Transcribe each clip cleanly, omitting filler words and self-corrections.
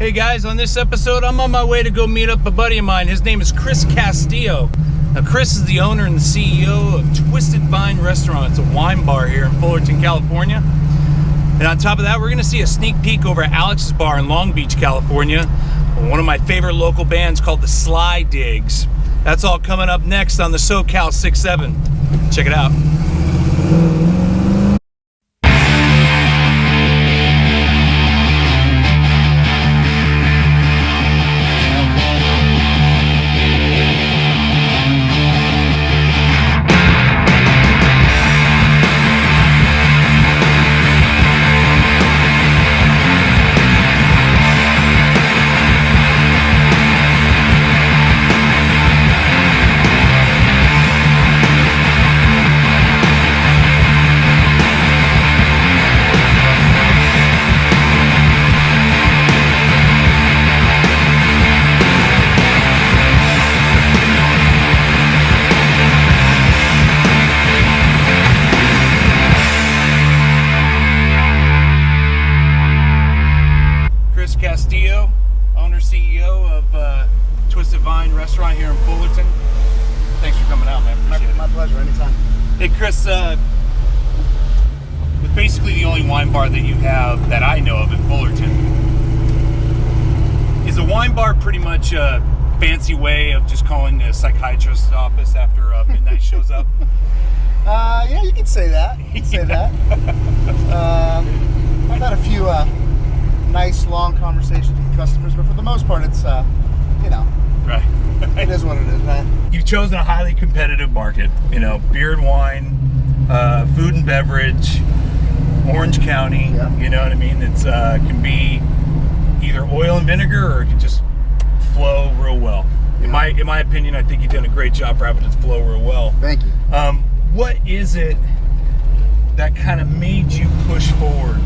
Hey guys, on this episode, I'm on my way to go meet up a buddy of mine. His name is Chris Castillo. Now, Chris is the owner and the CEO of Twisted Vine Restaurant. It's a wine bar here in Fullerton, California. And on top of that, we're going to see a sneak peek over at Alex's Bar in Long Beach, California. One of my favorite local bands called the Sly Digs. That's all coming up next on the SoCal 6-7. Check it out. Castillo, owner, CEO of Twisted Vine Restaurant here in Fullerton. Thanks for coming out, man. Appreciate it. My pleasure, anytime. Hey, Chris, with basically the only wine bar that you have that I know of in Fullerton, is a wine bar pretty much a fancy way of just calling the psychiatrist's office after midnight shows up? Yeah, you can say that. You can say that. I've had a few nice long conversations with customers, but for the most part it's Right. it is what it is, man. You've chosen a highly competitive market, beer and wine, food and beverage, Orange County. Yeah. You know what I mean? It's can be either oil and vinegar, or it can just flow real well. Yeah. In my opinion, I think you've done a great job for having it flow real well. Thank you. What is it that kind of made you push forward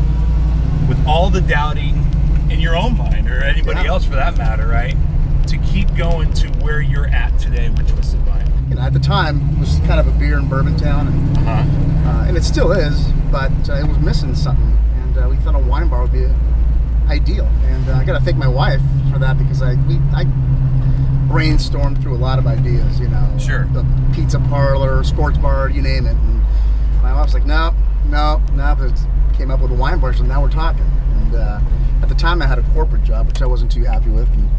with all the doubting in your own mind, or anybody else for that matter, right? To keep going to where you're at today with Twisted Vine? At the time, it was kind of a beer and bourbon town, and it still is, but it was missing something, and we thought a wine bar would be ideal. And I got to thank my wife for that, because I brainstormed through a lot of ideas, Sure. The pizza parlor, sports bar, you name it. And my wife was like, no, but came up with a wine bar, so now we're talking. And at the time I had a corporate job, which I wasn't too happy with, and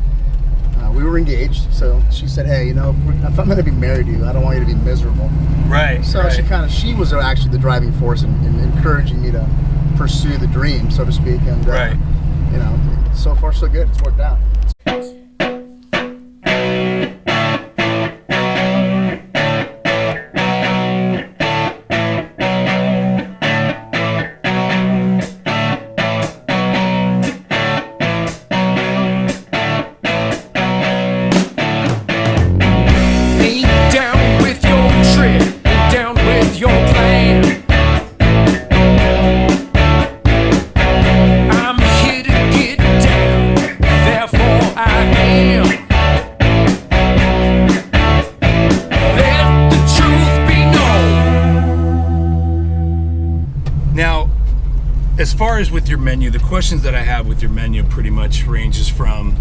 we were engaged, so she said, hey, if I'm going to be married to you, I don't want you to be miserable. Right. So right. she was actually the driving force in encouraging me to pursue the dream, so to speak. And right. So far so good. It's worked out. As far as with your menu, the questions that I have with your menu pretty much ranges from,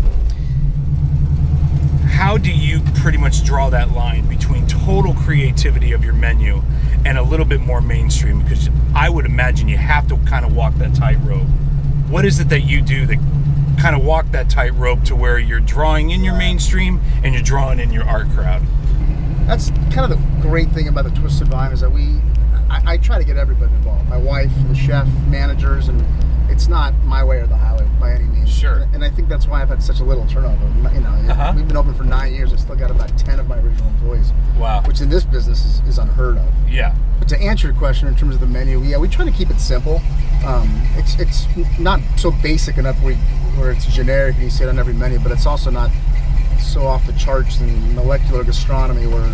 how do you pretty much draw that line between total creativity of your menu and a little bit more mainstream? Because I would imagine you have to kind of walk that tightrope. What is it that you do that kind of walk that tightrope to where you're drawing in your mainstream and you're drawing in your art crowd? That's kind of the great thing about the Twisted Vine, is that I try to get everybody involved. My wife, the chef, managers, and it's not my way or the highway by any means. Sure. And I think that's why I've had such a little turnover. We've been open for 9 years. I still got about 10 of my original employees. Wow. Which in this business is unheard of. Yeah. But to answer your question in terms of the menu, we try to keep it simple. It's not so basic enough where it's generic and you see it on every menu, but it's also not so off the charts in molecular gastronomy where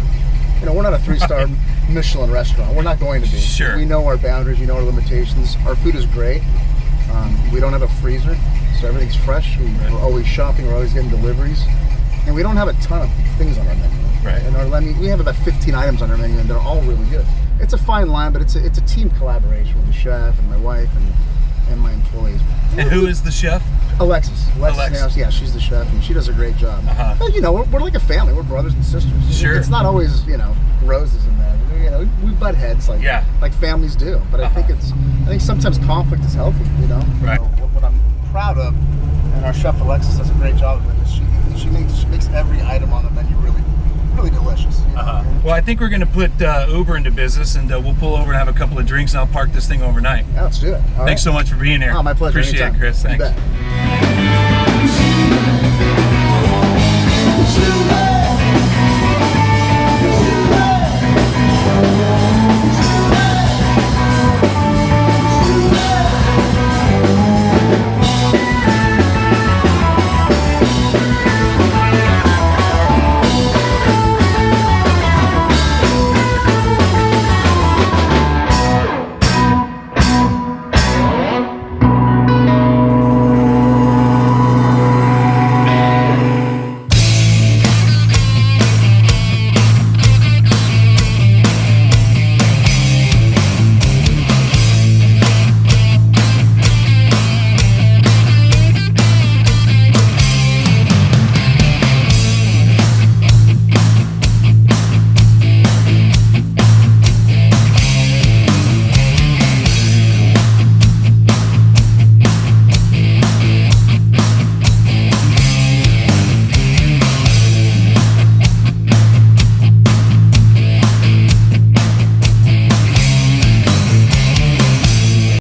we're not a 3-star Michelin restaurant. We're not going to be. Sure. We know our boundaries. We know our limitations. Our food is great. We don't have a freezer, so everything's fresh. We're always shopping. We're always getting deliveries. And we don't have a ton of things on our menu. Right. And our menu, we have about 15 items on our menu, and they're all really good. It's a fine line, but it's a team collaboration with the chef and my wife and my employees. And who is the chef? Alexis. Alexis. Yeah, she's the chef, and she does a great job. But, you know, we're like a family. We're brothers and sisters. Sure. It's not always, you know, roses in there. You know, we butt heads like families do. But I think sometimes conflict is healthy. You know. Right. You know, what I'm proud of, and our chef Alexis does a great job of it, is she makes every item on the menu really delicious. You know? Well, I think we're going to put Uber into business, and we'll pull over and have a couple of drinks, and I'll park this thing overnight. Yeah, let's do it. Thanks so much for being here. Oh, my pleasure. Appreciate Anytime. it, Chris. You Thanks. bet.